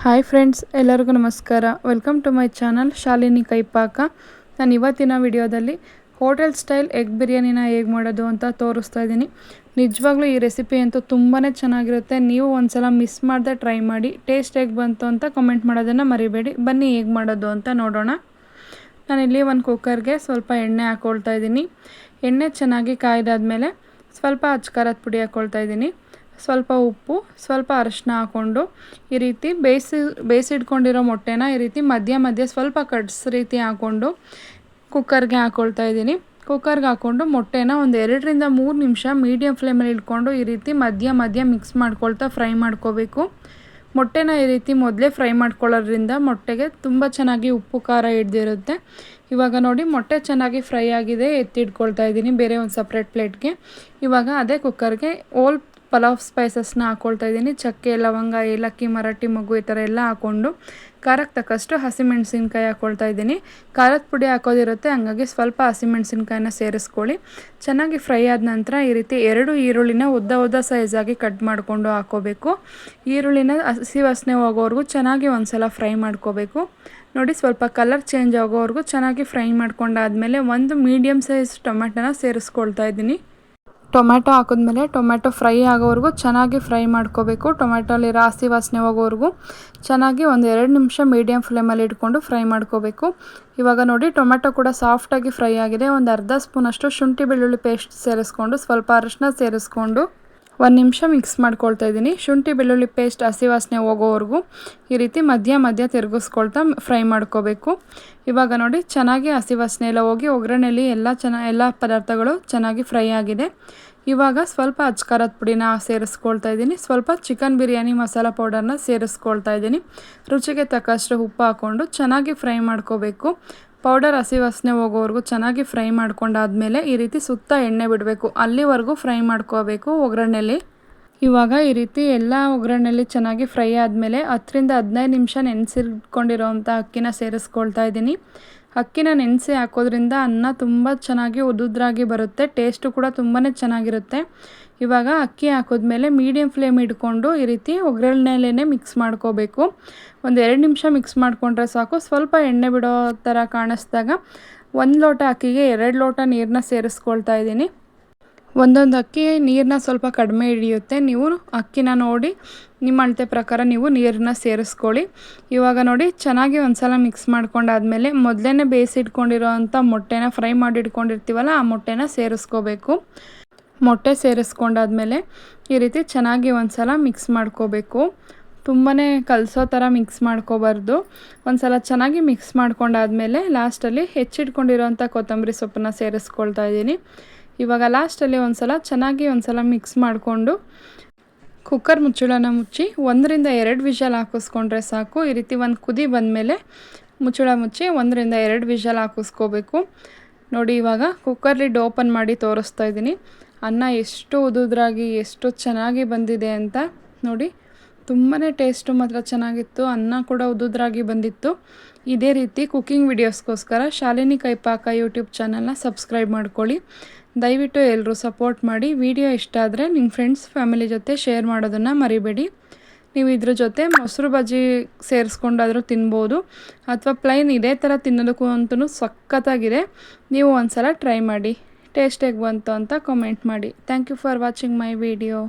Hi friends, ಎಲ್ಲರಿಗೂ ನಮಸ್ಕಾರ. Welcome to my channel Shalini Kaipaka. ನಾನು ಇವತ್ತಿನ ವಿಡಿಯೋದಲ್ಲಿ ಹೋಟೆಲ್ ಸ್ಟೈಲ್ ಎಗ್ ಬಿರಿಯಾನಿನ ಹೇಗೆ ಮಾಡೋದು ಅಂತ ತೋರಿಸ್ತಾ ಇದ್ದೀನಿ. ನಿಜವಾಗ್ಲೂ ಈ ರೆಸಿಪಿ ಅಂತೂ ತುಂಬಾ ಚೆನ್ನಾಗಿರುತ್ತೆ. ನೀವು ಒಂದ್ಸಲ ಮಿಸ್ ಮಾಡದೆ ಟ್ರೈ ಮಾಡಿ. ಟೇಸ್ಟ್ ಹೇಗೆ ಬಂತು ಅಂತ ಕಮೆಂಟ್ ಮಾಡೋದನ್ನು ಮರಿಬೇಡಿ. ಬನ್ನಿ ಹೇಗೆ ಮಾಡೋದು ಅಂತ ನೋಡೋಣ. ನಾನಿಲ್ಲಿ ಒಂದು ಕುಕ್ಕರ್ಗೆ ಸ್ವಲ್ಪ ಎಣ್ಣೆ ಹಾಕ್ಕೊಳ್ತಾ ಇದ್ದೀನಿ. ಎಣ್ಣೆ ಚೆನ್ನಾಗಿ ಕಾಯ್ದಾದ್ಮೇಲೆ ಸ್ವಲ್ಪ ಅಚ್ಕಾರದ ಪುಡಿ ಹಾಕ್ಕೊಳ್ತಾ ಇದ್ದೀನಿ. ಸ್ವಲ್ಪ ಉಪ್ಪು, ಸ್ವಲ್ಪ ಅರಿಶಿನ ಹಾಕ್ಕೊಂಡು ಈ ರೀತಿ ಬೇಯಿಸಿಟ್ಕೊಂಡಿರೋ ಮೊಟ್ಟೆನ ಈ ರೀತಿ ಮಧ್ಯ ಸ್ವಲ್ಪ ಕಟ್ಸ್ ರೀತಿ ಹಾಕ್ಕೊಂಡು ಕುಕ್ಕರ್ಗೆ ಹಾಕ್ಕೊಳ್ತಾ ಇದ್ದೀನಿ. ಕುಕ್ಕರ್ಗೆ ಹಾಕ್ಕೊಂಡು ಮೊಟ್ಟೆನ ಒಂದು 2-3 ನಿಮಿಷ ಮೀಡಿಯಮ್ ಫ್ಲೇಮಲ್ಲಿ ಇಟ್ಕೊಂಡು ಈ ರೀತಿ ಮಧ್ಯ ಮಿಕ್ಸ್ ಮಾಡ್ಕೊಳ್ತಾ ಫ್ರೈ ಮಾಡ್ಕೋಬೇಕು. ಮೊಟ್ಟೆನ ಈ ರೀತಿ ಮೊದಲೇ ಫ್ರೈ ಮಾಡ್ಕೊಳ್ಳೋದ್ರಿಂದ ಮೊಟ್ಟೆಗೆ ತುಂಬ ಚೆನ್ನಾಗಿ ಉಪ್ಪು ಖಾರ ಹಿಡ್ದಿರುತ್ತೆ. ಇವಾಗ ನೋಡಿ ಮೊಟ್ಟೆ ಚೆನ್ನಾಗಿ ಫ್ರೈ ಆಗಿದೆ, ಎತ್ತಿಟ್ಕೊಳ್ತಾ ಇದ್ದೀನಿ ಬೇರೆ ಒಂದು ಸಪ್ರೇಟ್ ಪ್ಲೇಟ್ಗೆ. ಇವಾಗ ಅದೇ ಕುಕ್ಕರ್ಗೆ ಓಲ್ ಪಲಾವ್ ಸ್ಪೈಸಸ್ನ ಹಾಕ್ಕೊಳ್ತಾ ಇದ್ದೀನಿ. ಚಕ್ಕೆ, ಲವಂಗ, ಏಲಕ್ಕಿ, ಮರಾಠಿ ಮೊಗ್ಗು ಈ ಥರ ಎಲ್ಲ ಹಾಕ್ಕೊಂಡು ಖಾರಕ್ಕೆ ತಕ್ಕಷ್ಟು ಹಸಿಮೆಣಸಿನ್ಕಾಯಿ ಹಾಕ್ಕೊಳ್ತಾ ಇದ್ದೀನಿ. ಖಾರದ ಪುಡಿ ಹಾಕೋದಿರುತ್ತೆ, ಹಂಗಾಗಿ ಸ್ವಲ್ಪ ಹಸಿಮೆಣಸಿನ್ಕಾಯಿನ ಸೇರಿಸ್ಕೊಳ್ಳಿ. ಚೆನ್ನಾಗಿ ಫ್ರೈ ಆದ ನಂತರ ಈ ರೀತಿ 2 ಈರುಳ್ಳಿನ ಉದ್ದ ಸೈಜಾಗಿ ಕಟ್ ಮಾಡಿಕೊಂಡು ಹಾಕ್ಕೋಬೇಕು. ಈರುಳ್ಳಿನ ಹಸಿ ವಾಸನೆ ಹೋಗೋವರೆಗೂ ಚೆನ್ನಾಗಿ ಒಂದ್ಸಲ ಫ್ರೈ ಮಾಡ್ಕೋಬೇಕು. ನೋಡಿ, ಸ್ವಲ್ಪ ಕಲರ್ ಚೇಂಜ್ ಆಗೋವರೆಗೂ ಚೆನ್ನಾಗಿ ಫ್ರೈ ಮಾಡ್ಕೊಂಡಾದ್ಮೇಲೆ ಒಂದು ಮೀಡಿಯಮ್ ಸೈಜ್ ಟೊಮೆಟೊನ ಸೇರಿಸ್ಕೊಳ್ತಾ ಇದ್ದೀನಿ. ಟೊಮೆಟೊ ಹಾಕಿದ್ಮೇಲೆ ಟೊಮೆಟೊ ಫ್ರೈ ಆಗೋವರೆಗೂ ಚೆನ್ನಾಗಿ ಫ್ರೈ ಮಾಡ್ಕೋಬೇಕು. ಟೊಮೆಟೊಲಿರೋ ಹಸಿ ವಾಸನೆ ಹೋಗೋವರೆಗೂ ಚೆನ್ನಾಗಿ ಒಂದು 2 ನಿಮಿಷ ಮೀಡಿಯಮ್ ಫ್ಲೇಮಲ್ಲಿ ಇಟ್ಕೊಂಡು ಫ್ರೈ ಮಾಡ್ಕೋಬೇಕು. ಇವಾಗ ನೋಡಿ ಟೊಮೆಟೊ ಕೂಡ ಸಾಫ್ಟಾಗಿ ಫ್ರೈ ಆಗಿದೆ. ಒಂದು ಅರ್ಧ ಸ್ಪೂನಷ್ಟು ಶುಂಠಿ ಬೆಳ್ಳುಳ್ಳಿ ಪೇಸ್ಟ್ ಸೇರಿಸ್ಕೊಂಡು ಸ್ವಲ್ಪ ಅರಿಶಿನ ಸೇರಿಸ್ಕೊಂಡು 1 ನಿಮಿಷ ಮಿಕ್ಸ್ ಮಾಡ್ಕೊಳ್ತಾ ಇದ್ದೀನಿ. ಶುಂಠಿ ಬೆಳ್ಳುಳ್ಳಿ ಪೇಸ್ಟ್ ಹಸಿ ವಾಸನೆ ಹೋಗೋವರೆಗೂ ಈ ರೀತಿ ಮಧ್ಯ ತಿರುಗಿಸ್ಕೊಳ್ತಾ ಫ್ರೈ ಮಾಡ್ಕೋಬೇಕು. ಇವಾಗ ನೋಡಿ ಚೆನ್ನಾಗಿ ಹಸಿ ವಾಸನೆ ಎಲ್ಲ ಹೋಗಿ ಒಗ್ಗರಣೆಯಲ್ಲಿ ಎಲ್ಲ ಪದಾರ್ಥಗಳು ಚೆನ್ನಾಗಿ ಫ್ರೈ ಆಗಿದೆ. ಇವಾಗ ಸ್ವಲ್ಪ ಅಚ್ಕಾರದ ಪುಡಿನ ಸೇರಿಸ್ಕೊಳ್ತಾ ಇದ್ದೀನಿ. ಸ್ವಲ್ಪ ಚಿಕನ್ ಬಿರಿಯಾನಿ ಮಸಾಲ ಪೌಡರ್ನ ಸೇರಿಸ್ಕೊಳ್ತಾ ಇದ್ದೀನಿ. ರುಚಿಗೆ ತಕ್ಕಷ್ಟು ಉಪ್ಪು ಹಾಕ್ಕೊಂಡು ಚೆನ್ನಾಗಿ ಫ್ರೈ ಮಾಡ್ಕೋಬೇಕು. ಪೌಡರ್ ಹಸಿ ವಾಸನೆ ಹೋಗೋವರೆಗೂ ಚೆನ್ನಾಗಿ ಫ್ರೈ ಮಾಡ್ಕೊಂಡಾದ್ಮೇಲೆ ಈ ರೀತಿ ಸುತ್ತ ಎಣ್ಣೆ ಬಿಡಬೇಕು. ಅಲ್ಲಿವರೆಗೂ ಫ್ರೈ ಮಾಡ್ಕೋಬೇಕು ಒಗ್ಗರಣೆಯಲ್ಲಿ. ಇವಾಗ ಈ ರೀತಿ ಎಲ್ಲ ಒಗ್ಗರಣೆಯಲ್ಲಿ ಚೆನ್ನಾಗಿ ಫ್ರೈ ಆದಮೇಲೆ 10-15 ನಿಮಿಷ ನೆನೆಸಿಟ್ಕೊಂಡಿರೋವಂಥ ಅಕ್ಕಿನ ಸೇರಿಸ್ಕೊಳ್ತಾ ಇದ್ದೀನಿ. ಅಕ್ಕಿನ ನೆನೆಸಿ ಹಾಕೋದ್ರಿಂದ ಅನ್ನ ತುಂಬ ಚೆನ್ನಾಗಿ ಉದುದ್ರಾಗಿ ಬರುತ್ತೆ. ಟೇಸ್ಟು ಕೂಡ ತುಂಬಾ ಚೆನ್ನಾಗಿರುತ್ತೆ. ಇವಾಗ ಅಕ್ಕಿ ಹಾಕಿದ್ಮೇಲೆ ಮೀಡಿಯಮ್ ಫ್ಲೇಮ್ ಇಟ್ಕೊಂಡು ಈ ರೀತಿ ಒಗ್ಗರಣೆಯಲ್ಲೇ ಮಿಕ್ಸ್ ಮಾಡ್ಕೋಬೇಕು. ಒಂದು 2 ನಿಮಿಷ ಮಿಕ್ಸ್ ಮಾಡಿಕೊಂಡ್ರೆ ಸಾಕು. ಸ್ವಲ್ಪ ಎಣ್ಣೆ ಬಿಡೋ ಥರ ಕಾಣಿಸ್ದಾಗ 1 ಲೋಟ ಅಕ್ಕಿಗೆ 2 ಲೋಟ ನೀರನ್ನ ಸೇರಿಸ್ಕೊಳ್ತಾ ಇದ್ದೀನಿ. ಒಂದೊಂದು ಅಕ್ಕಿ ನೀರನ್ನ ಸ್ವಲ್ಪ ಕಡಿಮೆ ಹಿಡಿಯುತ್ತೆ. ನೀವು ಅಕ್ಕಿನ ನೋಡಿ ನಿಮ್ಮ ಅಳತೆ ಪ್ರಕಾರ ನೀವು ನೀರನ್ನ ಸೇರಿಸ್ಕೊಳ್ಳಿ. ಇವಾಗ ನೋಡಿ ಚೆನ್ನಾಗಿ ಒಂದ್ಸಲ ಮಿಕ್ಸ್ ಮಾಡ್ಕೊಂಡಾದ್ಮೇಲೆ ಮೊದಲೇ ಬೇಯಿಸಿಟ್ಕೊಂಡಿರೋ ಅಂಥ ಮೊಟ್ಟೆನ ಫ್ರೈ ಮಾಡಿ ಇಟ್ಕೊಂಡಿರ್ತೀವಲ್ಲ ಆ ಮೊಟ್ಟೆನ ಸೇರಿಸ್ಕೋಬೇಕು. ಮೊಟ್ಟೆ ಸೇರಿಸ್ಕೊಂಡಾದ್ಮೇಲೆ ಈ ರೀತಿ ಚೆನ್ನಾಗಿ ಒಂದ್ಸಲ ಮಿಕ್ಸ್ ಮಾಡ್ಕೋಬೇಕು. ತುಂಬಾ ಕಲಸೋ ಥರ ಮಿಕ್ಸ್ ಮಾಡ್ಕೋಬಾರ್ದು. ಒಂದ್ಸಲ ಚೆನ್ನಾಗಿ ಮಿಕ್ಸ್ ಮಾಡ್ಕೊಂಡಾದ್ಮೇಲೆ ಲಾಸ್ಟಲ್ಲಿ ಹೆಚ್ಚಿಟ್ಕೊಂಡಿರೋಂಥ ಕೊತ್ತಂಬರಿ ಸೊಪ್ಪನ್ನ ಸೇರಿಸ್ಕೊಳ್ತಾ ಇದ್ದೀನಿ. ಇವಾಗ ಲಾಸ್ಟಲ್ಲಿ ಚೆನ್ನಾಗಿ ಒಂದ್ಸಲ ಮಿಕ್ಸ್ ಮಾಡಿಕೊಂಡು ಕುಕ್ಕರ್ ಮುಚ್ಚಳನ ಮುಚ್ಚಿ 1-2 ವಿಷಲ್ ಹಾಕಿಸ್ಕೊಂಡ್ರೆ ಸಾಕು. ಈ ರೀತಿ ಒಂದು ಕುದಿ ಬಂದಮೇಲೆ ಮುಚ್ಚಳ ಮುಚ್ಚಿ 1-2 ವಿಷಲ್ ಹಾಕಿಸ್ಕೋಬೇಕು. ನೋಡಿ, ಇವಾಗ ಕುಕ್ಕರ್ ಲಿಡ್ ಓಪನ್ ಮಾಡಿ ತೋರಿಸ್ತಾ ಇದ್ದೀನಿ. ಅನ್ನ ಎಷ್ಟು ಉದುದ್ರಾಗಿ ಎಷ್ಟು ಚೆನ್ನಾಗಿ ಬಂದಿದೆ ಅಂತ ನೋಡಿ. ತುಂಬಾ ಟೇಸ್ಟು ಮಾತ್ರ ಚೆನ್ನಾಗಿತ್ತು. ಅನ್ನ ಕೂಡ ಉದುದ್ರಾಗಿ ಬಂದಿತ್ತು. ಇದೇ ರೀತಿ ಕುಕ್ಕಿಂಗ್ ವಿಡಿಯೋಸ್ಗೋಸ್ಕರ ಶಾಲಿನಿ ಕೈಪಾಕ ಯೂಟ್ಯೂಬ್ ಚಾನಲ್ನ ಸಬ್ಸ್ಕ್ರೈಬ್ ಮಾಡ್ಕೊಳ್ಳಿ. ದಯವಿಟ್ಟು ಎಲ್ಲರೂ ಸಪೋರ್ಟ್ ಮಾಡಿ. ವಿಡಿಯೋ ಇಷ್ಟ ಆದರೆ ನಿಮ್ಮ ಫ್ರೆಂಡ್ಸ್ ಫ್ಯಾಮಿಲಿ ಜೊತೆ ಶೇರ್ ಮಾಡೋದನ್ನು ಮರಿಬೇಡಿ. ನೀವು ಇದ್ರ ಜೊತೆ ಮೊಸರು ಬಜ್ಜಿ ಸೇರಿಸ್ಕೊಂಡಾದರೂ ತಿನ್ಬೋದು, ಅಥವಾ ಪ್ಲೈನ್ ಇದೇ ಥರ ತಿನ್ನೋದಕ್ಕೂ ಅಂತೂ ಸಖತ್ತಾಗಿದೆ. ನೀವು ಒಂದ್ಸಲ ಟ್ರೈ ಮಾಡಿ. ಟೇಸ್ಟ್ ಹೇಗೆ ಬಂತು ಅಂತ ಕಾಮೆಂಟ್ ಮಾಡಿ. Thank you for watching my video.